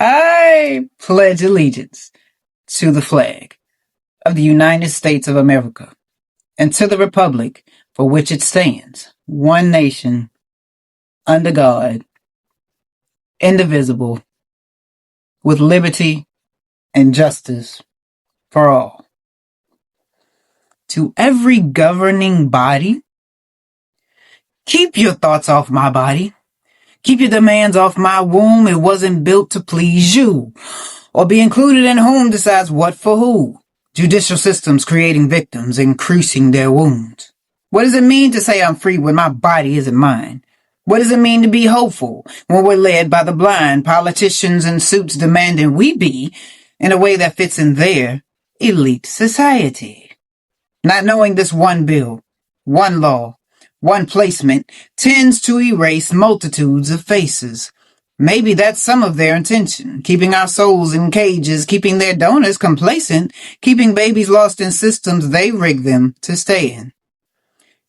I pledge allegiance to the flag of the United States of America and to the republic for which it stands, one nation, under God, indivisible, with liberty and justice for all. To every governing body, keep your thoughts off my body. Keep your demands off my womb. It wasn't built to please you. Or be included in whom decides what for who. Judicial systems creating victims, increasing their wounds. What does it mean to say I'm free when my body isn't mine? What does it mean to be hopeful when we're led by the blind, politicians in suits demanding we be in a way that fits in their elite society? Not knowing this one bill, one law, one placement tends to erase multitudes of faces. Maybe that's some of their intention, keeping our souls in cages, keeping their donors complacent, keeping babies lost in systems they rig them to stay in.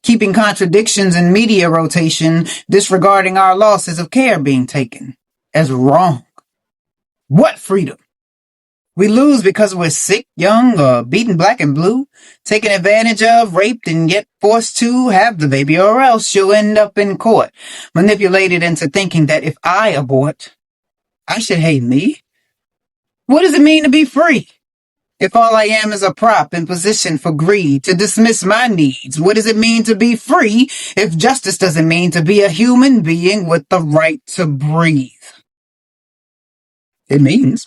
Keeping contradictions in media rotation, disregarding our losses of care being taken as wrong. What freedom? We lose because we're sick, young, or beaten black and blue, taken advantage of, raped, and yet forced to have the baby, or else you'll end up in court, manipulated into thinking that if I abort, I should hate me. What does it mean to be free? If all I am is a prop in position for greed to dismiss my needs, what does it mean to be free if justice doesn't mean to be a human being with the right to breathe? It means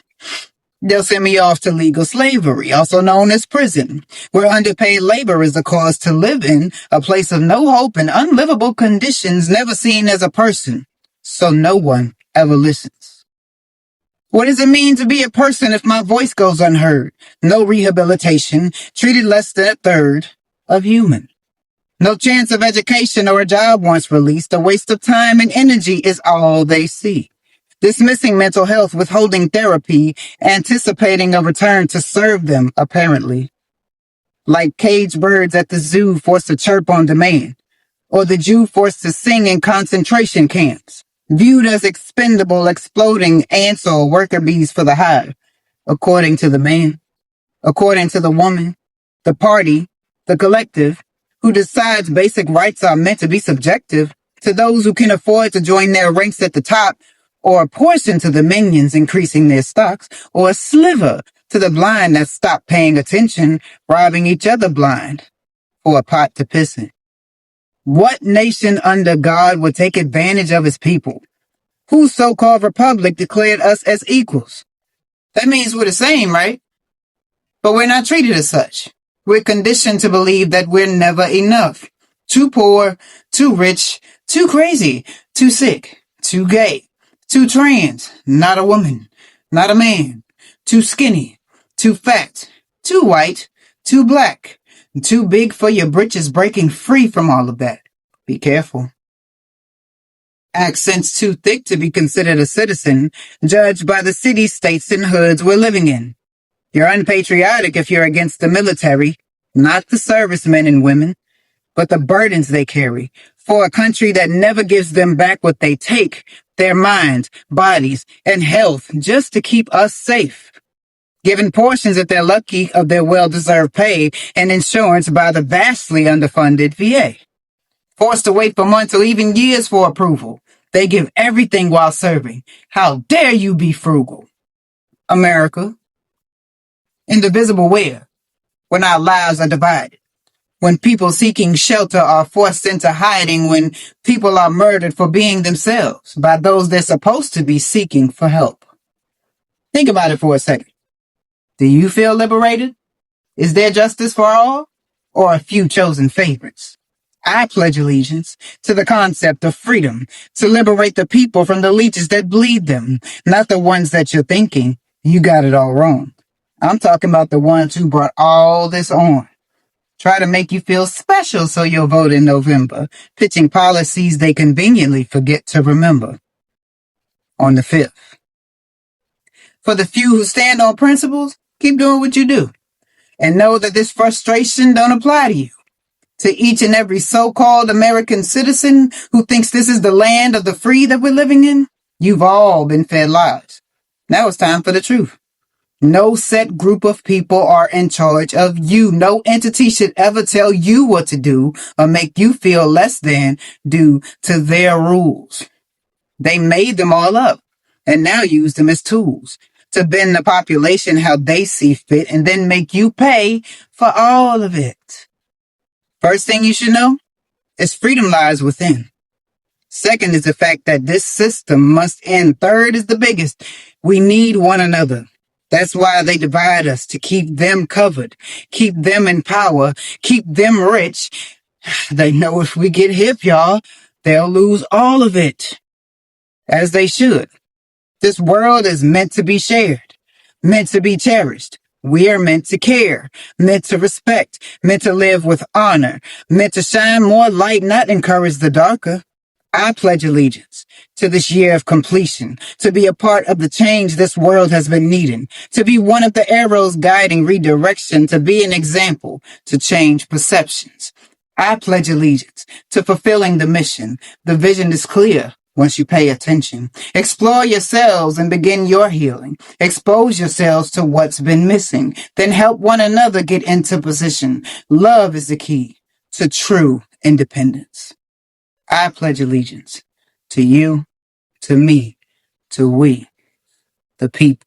they'll send me off to legal slavery, also known as prison, where underpaid labor is the cause to live in, a place of no hope and unlivable conditions, never seen as a person, so no one ever listens. What does it mean to be a person if my voice goes unheard? No rehabilitation, treated less than a third of human. No chance of education or a job once released, a waste of time and energy is all they see. Dismissing mental health, withholding therapy, anticipating a return to serve them, apparently. Like caged birds at the zoo forced to chirp on demand, or the Jew forced to sing in concentration camps, viewed as expendable, exploding ants or worker bees for the hive, according to the man, according to the woman, the party, the collective, who decides basic rights are meant to be subjective to those who can afford to join their ranks at the top, or a portion to the minions increasing their stocks, or a sliver to the blind that stop paying attention, robbing each other blind for a pot to piss in. What nation under God would take advantage of his people? Whose so-called republic declared us as equals? That means we're the same, right? But we're not treated as such. We're conditioned to believe that we're never enough. Too poor, too rich, too crazy, too sick, too gay. Too trans, not a woman, not a man, too skinny, too fat, too white, too black, too big for your britches, breaking free from all of that. Be careful. Accents too thick to be considered a citizen, judged by the cities, states, and hoods we're living in. You're unpatriotic if you're against the military, not the servicemen and women, but the burdens they carry for a country that never gives them back what they take, their minds, bodies, and health, just to keep us safe. Given portions, if they're lucky, of their well-deserved pay and insurance by the vastly underfunded VA. Forced to wait for months or even years for approval. They give everything while serving. How dare you be frugal? America. Indivisible where? When our lives are divided. When people seeking shelter are forced into hiding, when people are murdered for being themselves by those they're supposed to be seeking for help. Think about it for a second. Do you feel liberated? Is there justice for all, or a few chosen favorites? I pledge allegiance to the concept of freedom, to liberate the people from the leeches that bleed them, not the ones that you're thinking you got it all wrong. I'm talking about the ones who brought all this on. Try to make you feel special so you'll vote in November, pitching policies they conveniently forget to remember. On the 5th. For the few who stand on principles, keep doing what you do. And know that this frustration don't apply to you. To each and every so-called American citizen who thinks this is the land of the free that we're living in, you've all been fed lies. Now it's time for the truth. No set group of people are in charge of you. No entity should ever tell you what to do or make you feel less than due to their rules. They made them all up and now use them as tools to bend the population how they see fit and then make you pay for all of it. First thing you should know is freedom lies within. Second is the fact that this system must end. Third is the biggest. We need one another. That's why they divide us, to keep them covered, keep them in power, keep them rich. They know if we get hip, y'all, they'll lose all of it. As they should. This world is meant to be shared, meant to be cherished. We are meant to care, meant to respect, meant to live with honor, meant to shine more light, not encourage the darker. I pledge allegiance to this year of completion, to be a part of the change this world has been needing, to be one of the arrows guiding redirection, to be an example, to change perceptions. I pledge allegiance to fulfilling the mission. The vision is clear once you pay attention. Explore yourselves and begin your healing. Expose yourselves to what's been missing. Then help one another get into position. Love is the key to true independence. I pledge allegiance to you, to me, to we, the people.